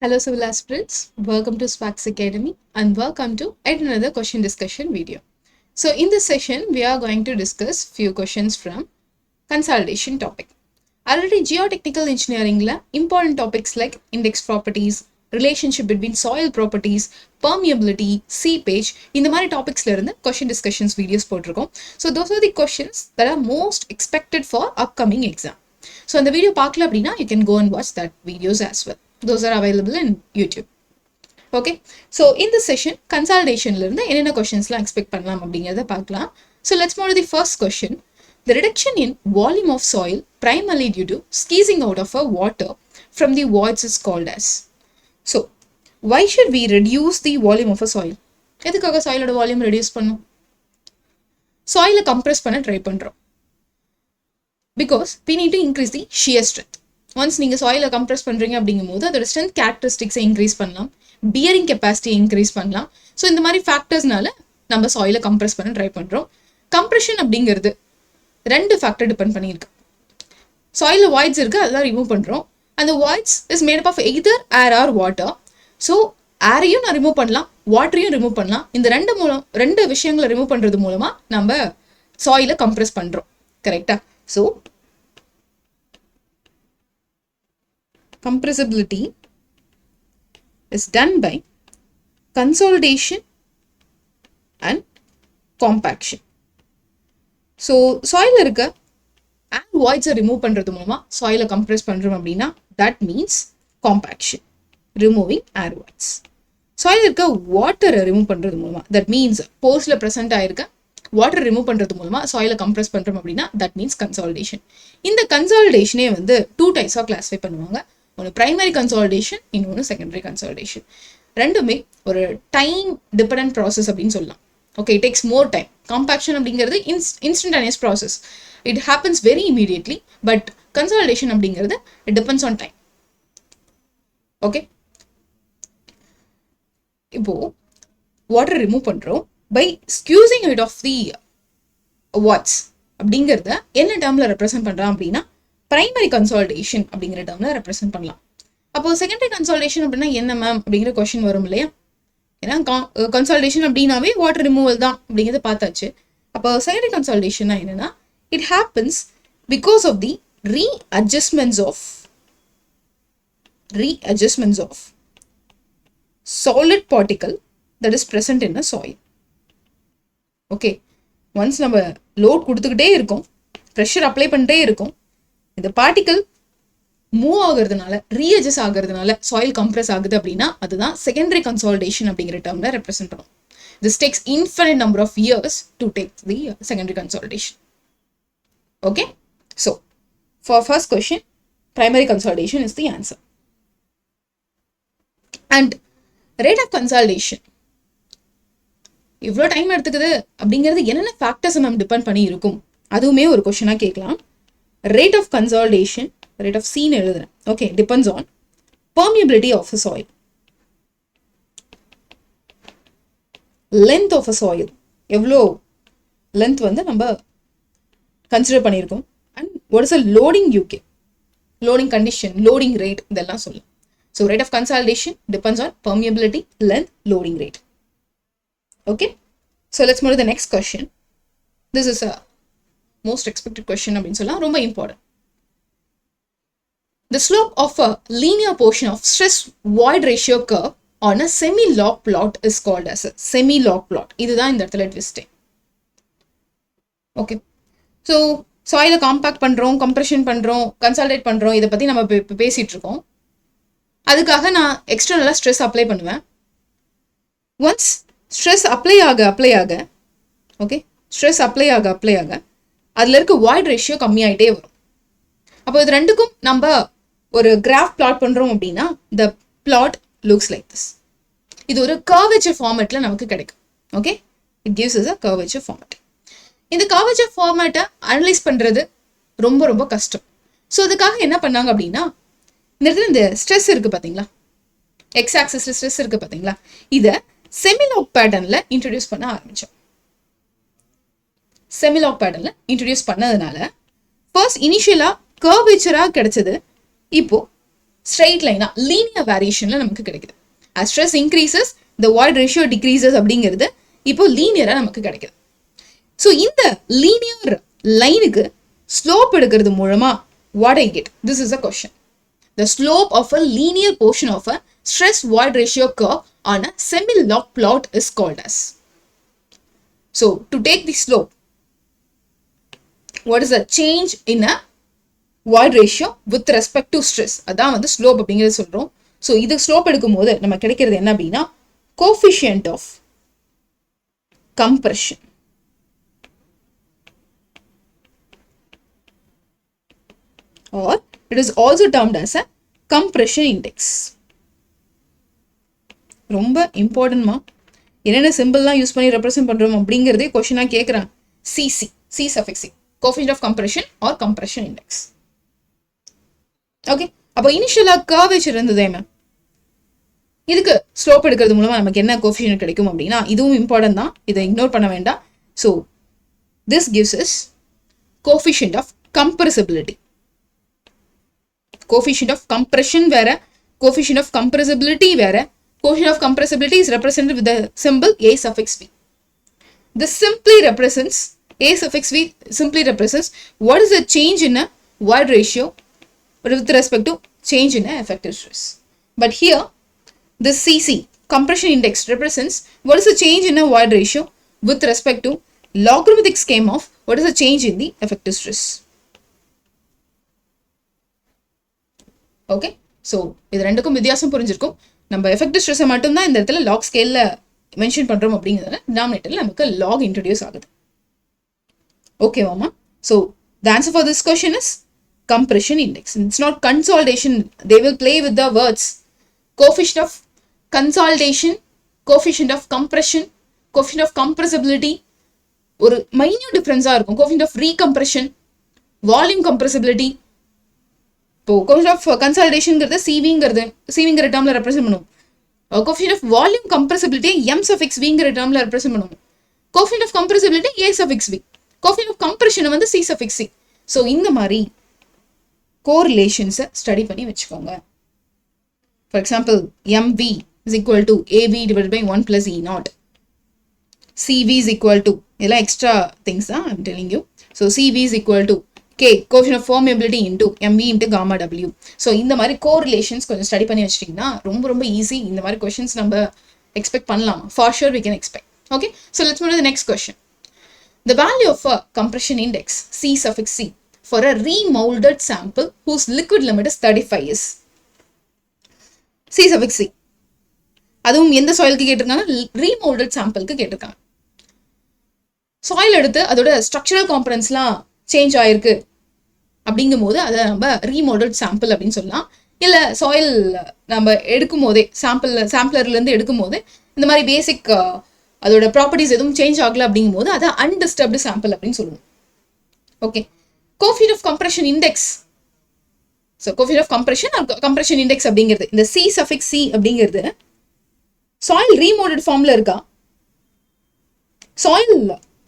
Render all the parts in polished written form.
Hello civil aspirants, welcome to Sparks Academy and welcome to yet another question discussion video. So in this session, we are going to discuss few questions from consolidation topic. Already geotechnical engineering la important topics like index properties, relationship between soil properties, permeability, seepage, இந்த மாதிரி topicsல இருந்து question discussions videos போட்டிருக்கோம். So those are the questions that are most expected for upcoming exam. So இந்த video பார்க்கல அப்படின்னா you can go and watch that videos as well. Those are available in YouTube. Okay, so in this session, consolidation la irundha enna questions la expect pannalam abingiradha paakalam. So let's move to the first question. The reduction in volume of soil primarily due to squeezing out of a water from the voids is called as. So why should we reduce the volume of a soil? எதுக்காக soil oda volume reduce பண்ணனும்? Soil compress பண்ண try பண்றோம். Because we need to increase the shear strength. Once நீங்க soil compress பண்றீங்க அப்படிங்கும்போது அதோட strength characteristics increase பண்ணலாம், bearing capacity increase பண்ணலாம். So இந்த மாதிரி factorsனால நம்ம soil compress பண்ண try பண்றோம். Compression அப்படிங்கிறது ரெண்டு factor depend பண்ணியிருக்கு. Soil voids இருக்கு, அதெல்லாம் remove பண்றோம். அந்த voids is made up of either air or water. So airயும் நான் remove பண்ணலாம், waterயும் remove பண்ணலாம். இந்த ரெண்டு விஷயங்களை remove பண்றது மூலமா நம்ம soil compress பண்றோம். கரெக்ட்டா? So compressibility is done by consolidation and compaction. So soil இருக்க air voids remove பண்றது மூலமா soil compress பண்றோம் அப்படின்னா that means compaction, removing air voids. soil இருக்க water remove பண்றது மூலமா that means poreல present ஆயிருக்க water remove பண்றது மூலமா soil compress பண்றோம் அப்படின்னா that means consolidation. இந்த consolidation வந்து two types ஆ classify பண்ணுவாங்க. ஒன்று primary consolidation, இன்னொன்று secondary consolidation. ரெண்டுமே ஒரு time dependent process அப்படின்னு சொல்லலாம். Okay, it takes more time. Compaction அப்படிங்கிறது instantaneous process. It happens very immediately, but consolidation அப்படிங்கிறது it depends on time. Okay. இப்போ water remove பண்றோம் by squeezing out of the voids அப்படிங்கிறத என்ன டேர்ம்ல ரெப்ரசென்ட் பண்றான் அப்படின்னா primary consolidation அப்படிங்கிற டேர்ம்ல ரெப்ரசென்ட் பண்ணலாம். அப்போ secondary consolidation அப்படின்னா என்ன மேம் அப்படிங்கிற கொஸ்டின் வரும் இல்லையா? ஏன்னா consolidation அப்படின்னாவே வாட்டர் ரிமூவல் தான் அப்படிங்கிறத பார்த்தாச்சு. அப்போ secondary consolidation என்னன்னா it happens because of the readjustments of solid particle that is present in a soil. Okay, once நம்ம லோட் கொடுத்துக்கிட்டே இருக்கோம், ப்ரெஷர் அப்ளை பண்ணிட்டே இருக்கும், இந்த பார்ட்டிகல் மூவ் ஆகுறதுனால ரீஅட்ஜஸ்ட் ஆகுறதுனால சாயில் கம்ப்ரஸ் ஆகுது அப்படின்னா அதுதான் செகண்டரி கன்சாலிடேஷன் அப்படிங்கிற டேர்ம்ல ரெப்ரசென்ட் பண்ணும். This takes infinite number of years to take the secondary consolidation. Okay, so for first question primary consolidation is the answer. And rate of consolidation இவ்வளோ time எடுத்துக்குது அப்படிங்கிறது என்னென்ன ஃபேக்டர்ஸ் நம்ம டிபெண்ட் பண்ணி இருக்கும் அதுவுமே ஒரு கொஸ்டினாக கேட்கலாம். Rate of consolidation, rate of C எழுதுறேன். Okay, depends on permeability of a soil, length of a soil, எவ்வளோ length வந்து நம்ம கன்சிடர் பண்ணியிருக்கோம், and what is a loading UK, loading condition, loading rate, இதெல்லாம் சொல்லலாம். So rate of consolidation depends on permeability, length, loading rate. Okay, so let's move to the next question. This is a most expected question அப்படின்னு சொல்லலாம், ரொம்ப important. The slope of a linear portion of stress void ratio curve on a semi-log plot is called as a semi-log plot. இதுதான் இந்த இடத்துல twist. Okay, so சாயிலை compact பண்ணுறோம், compression பண்ணுறோம், consolidate பண்ணுறோம், இதை பற்றி நம்ம இப்போ பேசிகிட்டு இருக்கோம். அதுக்காக நான் எக்ஸ்டர்னலாக ஸ்ட்ரெஸ் அப்ளை பண்ணுவேன். ஒன்ஸ் ஸ்ட்ரெஸ் அப்ளை ஆக ஓகே, ஸ்ட்ரெஸ் அப்ளை ஆக அதில் இருக்க வாய்ட் ரேஷியோ கம்மியாயிட்டே வரும். அப்போ இது ரெண்டுக்கும் நம்ம ஒரு கிராஃப் பிளாட் பண்ணுறோம் அப்படின்னா த பிளாட் லுக்ஸ் லைக் திஸ். இது ஒரு கர்வேச்சர் ஃபார்மேட்டில் நமக்கு கிடைக்கும். Okay, it gives is a curvature format. இந்த கர்வேச்சர் ஃபார்மேட்டை அனலைஸ் பண்ணுறது ரொம்ப ரொம்ப கஷ்டம். ஸோ அதுக்காக என்ன பண்ணாங்க அப்படின்னா இந்த இடத்துல இந்த ஸ்ட்ரெஸ் இருக்குது பார்த்தீங்களா, எக்ஸ் ஆக்சிஸில் ஸ்ட்ரெஸ் இருக்குது பார்த்தீங்களா, இதை செமிலாக் பேட்டர்னில் இன்ட்ரடியூஸ் பண்ண ஆரம்பித்தோம். செமிலாக் பேட்டர்னில் இன்ட்ரடியூஸ் பண்ணதுனால ஃபர்ஸ்ட் இனிஷியலாக கர்வேச்சராக கிடைச்சது இப்போ ஸ்ட்ரெயிட் லைனா லீனியர் வேரியேஷன்ல நமக்கு கிடைக்குது. as stress increases the void ratio decreases அப்படிங்கிறது இப்போ லீனியரா நமக்கு கிடைக்குது. ஸோ இந்த லீனியர் லைனுக்கு ஸ்லோப் எடுக்கிறது மூலமா what I get, this is a question. The slope of a linear portion of a stress void ratio curve on a semi-log plot is called as. So to take the slope, what is the change in a void ratio with respect to stress? அதான் வந்து slope அப்படிங்கிறது சொல்றோம். So இது slope எடுக்கும் போது நம்ம கிடைக்கிறது என்ன அப்படின்னா coefficient of compression or it is also termed as a compression index. ரொம்ப இம்பார்ட்டன்ட்மா, என்னென்ன சிம்பிள்லாம் யூஸ் பண்ணி ரெப்ரசென்ட் பண்றோம் அப்படிங்கிறதே கொஸ்டினா கேட்குறாங்க. C C, C suffix C, coefficient of compression or compression index. Okay, அப்போ இனிஷியலா கர்வேச்சர் இருந்ததே மேம், இதுக்கு ஸ்லோப் எடுக்கிறது மூலமா நமக்கு என்ன கோஃபிஷியன்ட் கிடைக்கும் அப்படின்னா இதுவும் இம்பார்ட்டன்ட் தான், இதை இக்னோர் பண்ண வேண்டாம். So this gives us coefficient of compressibility. Coefficient of compression வேற, கோஃபிஷியன்ட் ஆஃப் கம்ப்ரெசிபிலிட்டி வேற. Coefficient of compressibility is represented with the symbol A suffix V. This simply represents, A suffix V simply represents what is the change in a void ratio with respect to change in a effective stress. But here, the CC, compression index, represents what is the change in a void ratio with respect to logarithmic scheme of what is the change in the effective stress. Okay, so இது ரெண்டுக்கும் வித்தியாசம் புரிஞ்சிருக்கும். நம்ம effective ஸ்ட்ரெஸ்ஸை மட்டும்தான் இந்த இடத்துல lock ஸ்கேலில் மென்ஷன் பண்ணுறோம் அப்படிங்கிறதுல டினாமினேட்டரில் நமக்கு லாக் இன்ட்ரடியூஸ் ஆகுது. ஓகேவாமா? So the answer for this question is compression index. It's not consolidation. They will play with the words. Coefficient of consolidation, coefficient of compression, coefficient of compressibility. ஒரு minute டிஃப்ரென்ஸாக இருக்கும். coefficient of recompression, volume compressibility. இப்போ coefficient of கன்சாலிடேஷன்ங்கிறது சிவிங்கிற டேர்ம்ல represent பண்ணுவோம். Coefficient of volume compressibility M suffix விங்கிற டேர்ம்ல ரெப்ரசென்ட் பண்ணுவோம். Coefficient of compressibility A suffix V, coefficient of compression வந்து சி சஃபிக்ஸ் சி. ஸோ இந்த மாதிரி கோரிலேஷன்ஸை ஸ்டடி பண்ணி வச்சுக்கோங்க. For example MV is equal to AV divide by 1 + E0, CV is equal to, இதெல்லாம் எக்ஸ்ட்ரா திங்ஸ் தான் I'm telling you. So C V is equal to K, coefficient of permeability into MV into gamma W. So இந்த மாதிரி correlations கொஞ்சம் study பண்ணி வச்சிட்டிங்கன்னா ரொம்ப ரொம்ப easy. இந்த மாதிரி கொஷின்ஸ் நம்ம எக்ஸ்பெக்ட் பண்ணலாம். For sure we can expect. Okay, so let's move to the next question. The value of a compression index C suffix C for a remolded sample whose liquid limit is 35 is C suffix C. அதுவும் எந்த சாயிலுக்கு கேட்டிருக்காங்க? Remoulded சாம்பிளுக்கு கேட்டிருக்காங்க. Soil எடுத்து அதோட structural காம்பனன்ட்ஸ்லாம் change ஆயிருக்கு அப்படிங்கும் போது அதை நம்ம ரீமோடல் சாம்பிள் அப்படின்னு சொல்லலாம். இல்லை சாயில் நம்ம எடுக்கும் போதே சாம்பிளர்லேருந்து எடுக்கும் போது இந்த மாதிரி பேசிக் அதோட ப்ராப்பர்ட்டிஸ் எதுவும் சேஞ்ச் ஆகலை அப்படிங்கும் போது அதை அன்டிஸ்டர்ப்டு சாம்பிள் அப்படின்னு சொல்லுவோம். Okay, coefficient of compression index. So coefficient of compression index அப்படிங்கிறது இந்த சி சஃபிக்ஸ் சி அப்படிங்கிறது சாயில் ரீமோடட் ஃபார்ம்ல இருக்கா, சாயில்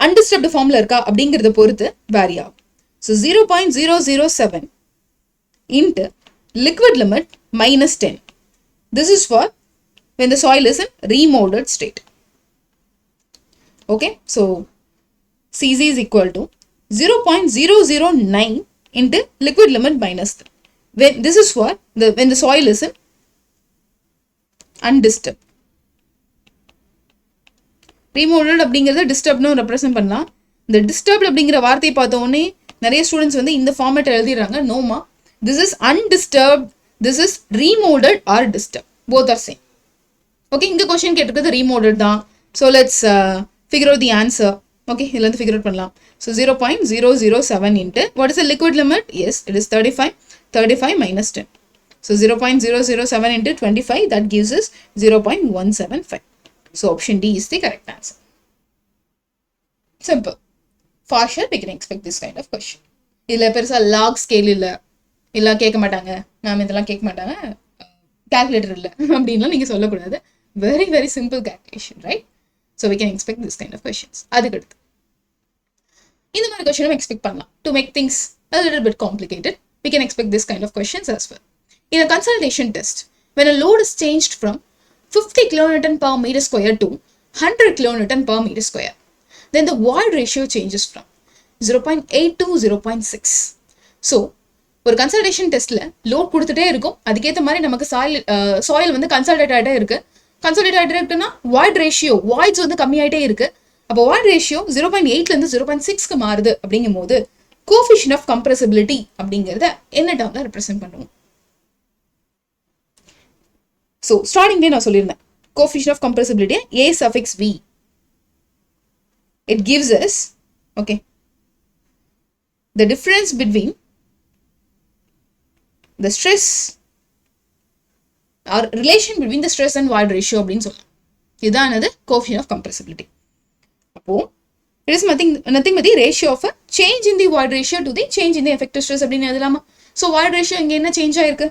அன்டிஸ்டர்ப்டு ஃபார்ம்ல இருக்கா அப்படிங்கிறத பொறுத்து வேரி ஆகும். So 0.007 into liquid limit -10. This is for when the soil is in remolded state. Okay, so Cz is equal to 0.009 into liquid limit -10. When this is for when the soil is in undisturbed. Remolded அப்படிங்கிறத டிஸ்டர்ப்னு represent பண்ணலாம். இந்த disturbed அப்படிங்கிற வார்த்தையை பார்த்த உடனே நிறைய students வந்து இந்த ஃபார்மேட் எழுதிடுறாங்க. நோமா, this is undisturbed, this is remoulded or disturb, both are same. Okay, இந்த கொஸ்டின் கேட்டிருக்கிறது ரீமோல்டட் தான். So let's figure out the answer. Okay, இதுல இருந்து ஃபிகர் அவுட் பண்ணலாம். So 0.007 into what is the liquid limit? Yes, it is 35 -10. So 0.007 into 25, that gives us 0.175. So option D is the correct answer. Simple. For sure we can expect this kind of question. இதுல பெருசா lock scale இல்ல கேட்க மாட்டாங்க ma'am, இதெல்லாம் கேட்க மாட்டாங்க, calculator இல்லை அப்படின்லாம் நீங்க சொல்லக்கூடாது. Very very simple calculation, right? So we can expect this kind of questions. அதுக்கு அடுத்து இந்த மாதிரி கொஸ்டினும் எக்ஸ்பெக்ட் பண்ணலாம். To make things a little bit complicated, we can expect this kind of questions as well. In a consolidation test, when a load is changed from 50 kN per meter square to 100 kN per meter square, then the void ratio changes from 0.8 to 0.6. So, ஒரு consultation டெஸ்ட்ல load கொடுத்துட்டே இருக்கும், அதுக்கேற்ற மாதிரி நமக்கு soil வந்து consolidated ஆகிட்டே இருக்கு. கன்சல்டேட் ஆகிட்டே இருக்குன்னா வாய்ட் ரேஷியோ வாய்ட்ஸ் வந்து கம்மியாயிட்டே இருக்கு. அப்போ வாய்ட் ரேஷியோ 0.8லேருந்து 0.6க்கு மாறுது அப்படிங்கும் போது கோஎஃபிஷியன்ட் ஆஃப் கம்ப்ரெசிபிலிட்டி அப்படிங்கிறத என்ன டேர்ம்ல ரெப்ரசென்ட் பண்ணுவோம்? ஸோ ஸ்டார்டிங்லேயே நான் சொல்லியிருந்தேன் coefficient of compressibility A suffix V. It gives us, okay, the difference between the stress or relation between the stress and void ratio அப்படின்னு சொல்லலாம். இதுதான் என்னது coefficient of compressibility. அப்போ it is nothing but the ratio of a change in the void ratio to the change in the effective stress அப்படின்னு எழுதலாமா? So void ratio இங்கே என்ன change ஆயிருக்கு?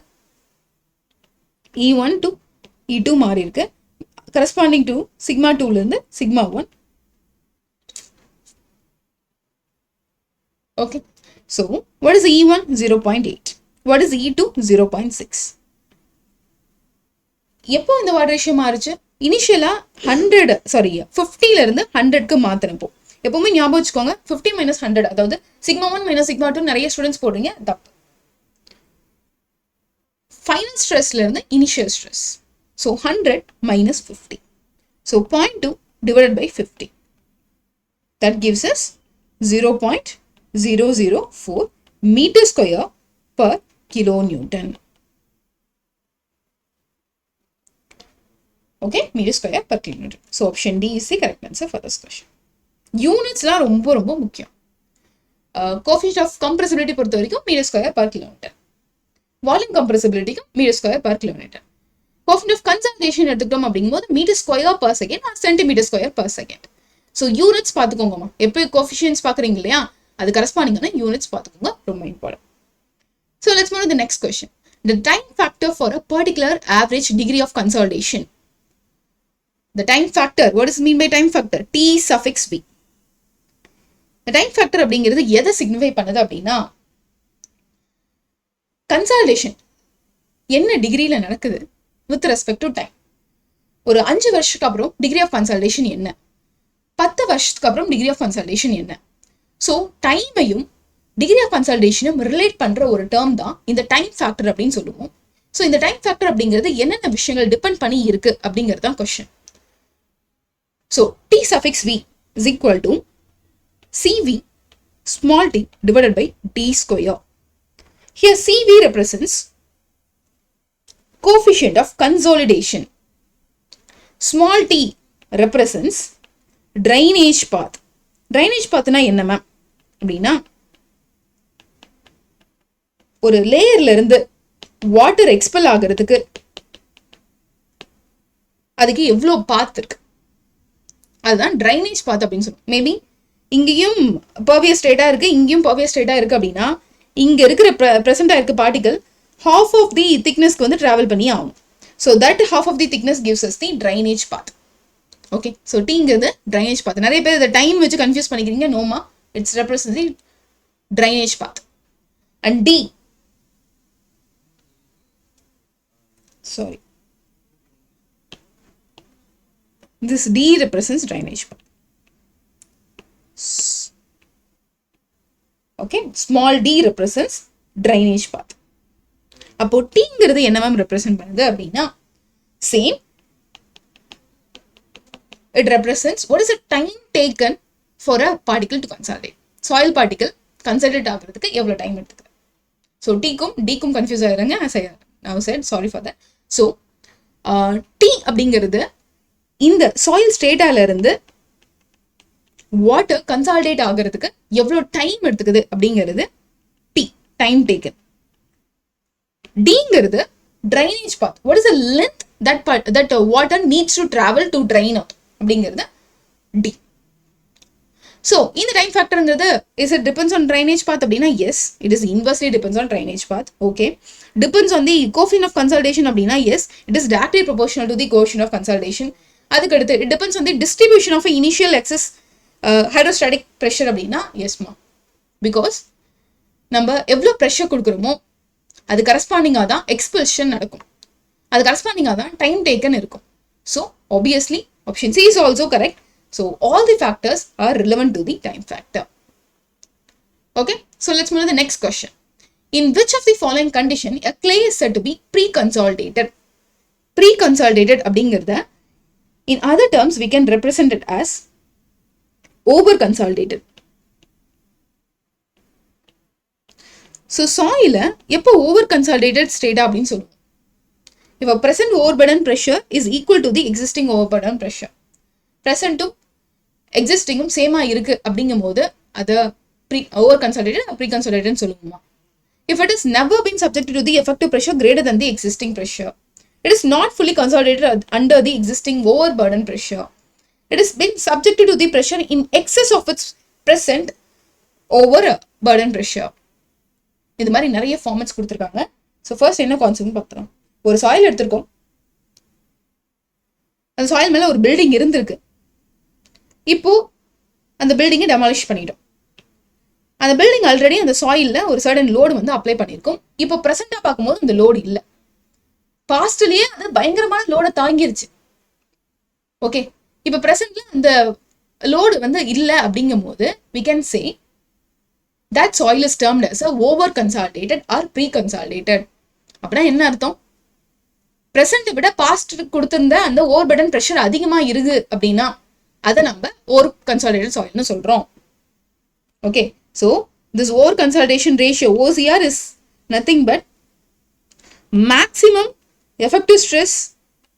E1 to E2 மாறி இருக்கு, corresponding to sigma 2 இருந்து sigma 1. Okay, so what is E1? 0.8. What is E2? 0.6. எப்போ இந்த வாட் ரேஷியோ மாறுச்சு? இனிஷியலா 50ல இருந்து 100க்கு மாத்தினப்போ. எப்பவுமே ஞாபகம் வச்சுக்கோங்க, 50 minus 100, அதாவது sigma 1 minus sigma 2 நிறைய ஸ்டூடெண்ட்ஸ் போடுறீங்க, தப்பு. ஃபைனல் ஸ்ட்ரெஸ்ல இருந்து initial stress. So 100 minus 50. So 0.2 divided by 50. That gives us 0.004 meter square per kilonewton. Okay, meter square per kilonewton. So option D is the correct answer for this question. Units la ரொம்ப ரொம்ப முக்கியம். Coefficient of compressibility பொறுத்த வரைக்கும் meter square per kilometer. Volume compressibility meter square per kilometer. Coefficient of consolidation எடுத்துக்கிட்டோம் அப்படிங்கும்போது meter square per second or centimeter square per second. So units பார்த்துக்கோங்கம்மா, எப்போ coefficients பார்க்குறீங்க இல்லையா, அது கரஸ்பாண்டிங்கான யூனிட்ஸ் பார்த்துக்கோங்க, ரொம்ப important. So let's move to the next question. The time factor for a particular average degree of consolidation. The time factor, what is mean by time factor? T suffix V. The time factor அப்படிங்கிறது எதை signify பண்ணுது அப்படின்னா, consolidation என்ன டிகிரியில நடக்குது with respect to time. ஒரு 5 வருஷத்துக்கு அப்புறம் degree of consolidation என்ன, 10 வருஷத்துக்கு அப்புறம் டிகிரி ஆஃப் கன்சாலிடேஷன் என்ன. ஸோ டைமையும் டிகிரி ஆஃப் கன்சாலிடேஷனும் ரிலேட் பண்ற ஒரு டேர்ம் தான் இந்த டைம் ஃபேக்டர் அப்படின்னு சொல்லுவோம். ஸோ இந்த டைம் ஃபேக்டர் அப்படிங்கிறது என்னென்ன விஷயங்கள் டிபெண்ட் பண்ணி இருக்கு அப்படிங்கிறது தான் question. So T suffix V is equal to CV small t divided by D square. Here CV represents coefficient of consolidation. Small t represents drainage path. Drainage pathனா என்ன ma'am அப்படின்னா, ஒரு லேயர்ல இருந்து வாட்டர் எக்ஸ்பெல் ஆகிறதுக்கு அதுக்கு எவ்வளோ பாத் இருக்கு, அதுதான் ட்ரைனேஜ் பாத் அப்படின்னு சொல்லுவோம். மேபி இங்கேயும் பர்வியஸ் ஸ்டேட்டா இருக்கு, இங்கேயும் பர்வியஸ் ஸ்டேட்டா இருக்கு அப்படின்னா, இங்க இருக்கிற பிரசண்டா இருக்க பார்ட்டிகல் half of the thicknessக்கு வந்து டிராவல் பண்ணி ஆகும். So that half of the thickness gives us the drainage path. Okay, so டீங்கிறது ட்ரைனேஜ் பாத். நிறைய பேர் இதை டைம் வச்சு கன்ஃபியூஸ் பண்ணிக்கிறீங்க. நோமா, it's represent the drainage path. And D, sorry, this D represents drainage path. Okay, small d represents drainage path. அப்போ டீங்கிறது என்ன ma'am represent பண்ணுது அப்படின்னா, same, it represents what is the time taken for a particle to consolidate. Soil particle consolidate ஆகிறதுக்கு எவ்வளவு time எடுத்துக்குது. So டீக்கும் டிக்கும் confuse ஆகிறாங்க. now said, sorry for that. So D அப்படிங்கிறது இந்த சாயில் ஸ்டேட்டால இருந்து வாட்டர் கன்சாலிடேட் ஆகிறதுக்கு எவ்வளோ டைம் எடுத்துக்குது அப்படிங்கிறது டி, டைம் டேக்கன். டிங்கிறது drainage path. What is the length that water needs to travel to drain out அப்படிங்கிறது டி. ஸோ இந்த டைம் ஃபேக்டருங்கிறது is it depends on drainage path அப்படின்னா, yes, it is inversely depends on drainage path. Okay, depends on the coefficient of consolidation அப்படின்னா, yes, it is directly proportional to the coefficient of consolidation. அதுக்கு அடுத்து it depends on the distribution of initial excess hydrostatic pressure அப்படின்னா, எஸ்மா, because நம்ம எவ்வளோ pressure கொடுக்குறோமோ அது கரஸ்பாண்டிங்காக தான் expulsion நடக்கும், அது கரஸ்பாண்டிங்காக தான் டைம் டேக்கன் இருக்கும். So obviously option C is also correct. So all the factors R relevant to the time factor. Okay, so let's move to the next question. In which of the following condition a clay is said to be pre-consolidated? Pre-consolidated அப்படிங்கிறத in other terms we can represent it as over-consolidated. So soil எப்போ over-consolidated state அப்படின்னு சொல்லுவோம்? If a present overburden pressure is equal to the existing overburden pressure. Present to existing same இருக்கு அப்படிங்கும் போது அதை over-consolidated or pre-consolidated சொல்லுவோமா? If it is never been subjected to the effective pressure greater than the existing pressure, it is not fully consolidated under the existing overburden pressure. It has been subjected to the pressure in excess of its present overburden pressure. இது மாதிரி நிறைய formats கொடுத்துருக்காங்க. So first என்ன கான்செப்ட்னு பார்த்துறோம். ஒரு soil எடுத்திருக்கோம், அந்த soil மேலே ஒரு பில்டிங் இருந்திருக்கு. இப்போ அந்த பில்டிங்கை டெமாலிஷ் பண்ணிட்டோம். அந்த பில்டிங் ஆல்ரெடி அந்த சாயில்ல ஒரு சர்டன் லோடு வந்து அப்ளை பண்ணியிருக்கோம். இப்போ ப்ரெசென்டா பார்க்கும்போது அந்த லோடு இல்லை, பாஸ்ட்லயே அது பயங்கரமான லோடை தாங்கிருச்சு. ஓகே, இப்போ ப்ரெசென்ட்ல அந்த லோடு வந்து இல்லை அப்படிங்கும் போது we can say that soil is termed as a over consolidated or pre consolidated. அப்படின்னா என்ன அர்த்தம்? ப்ரெசென்ட்டை விட பாஸ்ட் கொடுத்திருந்த அந்த ஓவர்பர்டன் ப்ரெஷர் அதிகமா இருக்கு அப்படின்னா அதை நம்ம ஓவர் கன்சாலிடேட்டட் சாயில்னு சொல்றோம். Okay, so this over consolidation ratio OCR is nothing but maximum effective stress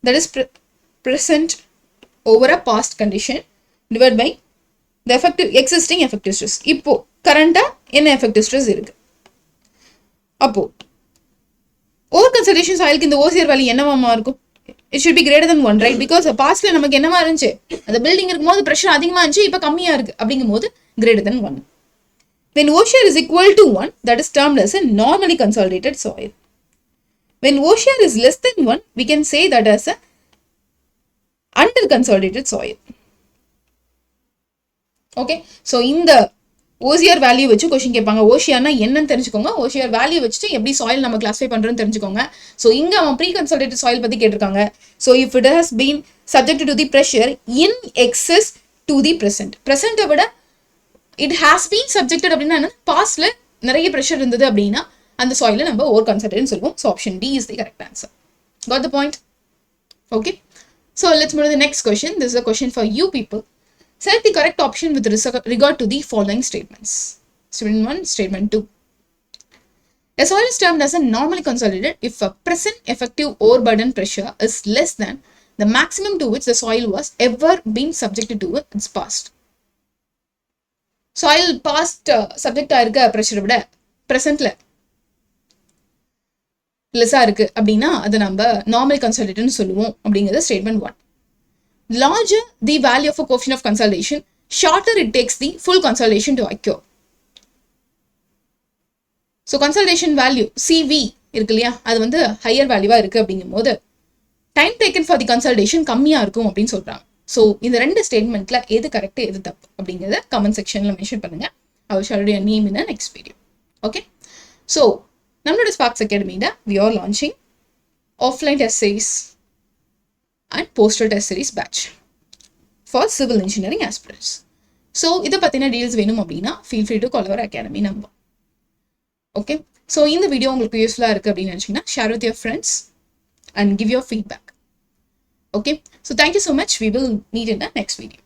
that is present over a past condition divided by the existing effective stress. இப்போ கரண்டா என்ன effective stress இருக்கு? அப்போ over consolidation சாயிலுக்கு இந்த OCR value என்னவாமா இருக்கும்? It should be greater than 1, right? Because pastல நமக்கு என்னமா இருந்துச்சு, அந்த பில்டிங் இருக்கும்போது பிரஷர் அதிகமா இருந்துச்சு, இப்போ கம்மியா இருக்கு அப்படிங்கும் போது greater than 1. When OCR is equal to 1, that is termed as a normally consolidated soil. When OCR is less than 1, we can say that as a under consolidated soil. Okay, so இந்த OCR value வச்சு question கேட்பாங்க. OCRனா என்னன்னு தெரிஞ்சுக்கோங்க, OCR value வச்சுட்டு எப்படி soil நம்ம classify பண்றோம்னு தெரிஞ்சுக்கோங்க. ஸோ இங்க அவன் ப்ரீ கன்சாலிடேட்டட் சாயில் பத்தி கேட்டிருக்காங்க. So if it has been subject to the pressure in excess to the ப்ரெசென்ட்டை விட இட் ஹாஸ் பீன் சப்ஜெக்டட் அப்படின்னா என்ன, பாஸ்ட்ல நிறைய ப்ரெஷர் இருந்தது அப்படின்னா அந்த சாயில நம்ம ஓவர் கன்சாலிடேட்னு சொல்லுவோம். So option D is the correct answer. Got the point? Okay, so let's move to the next question. This is a question for you people. Select the correct option with regard to the following statements. Statement 1, statement 2. A soil is termed as a normally consolidated if a present effective overburden pressure is less than the maximum to which the soil was ever been subjected to its past. Soil past subject ஆயிருக்க pressure விட presentல லெஸ்ஸா இருக்கு அப்படின்னா அதை நம்ம normal கன்சாலிடேட்னு சொல்லுவோம் அப்படிங்கிறது statement 1. Larger the value of a coefficient of consolidation, shorter it takes the full consolidation to occur. So consolidation value CV இருக்கு இல்லையா, அது வந்து ஹையர் வேல்யூவா இருக்கு அப்படிங்கும் போது time taken for the consolidation கம்மியா இருக்கும் அப்படின்னு சொல்றாங்க. ஸோ இந்த ரெண்டு ஸ்டேட்மெண்ட்ல எது கரெக்ட் எது தப்பு அப்படிங்கிறத கமெண்ட் செக்ஷன்ல மென்ஷன் பண்ணுங்க. I will share your name in the next video. Okay, so நம்மளோட Sparks அகாடமியில we are launching offline test series and postal test series batch for civil engineering aspirants. So இதை பத்தின deals வேணும் அப்படின்னா feel free to call our academy number. Okay, so இந்த video உங்களுக்கு யூஸ்ஃபுல்லா இருக்கு அப்படின்னு நினைச்சீங்கன்னா share with your friends and give your feedback. Okay, so thank you so much. We will meet in the next video.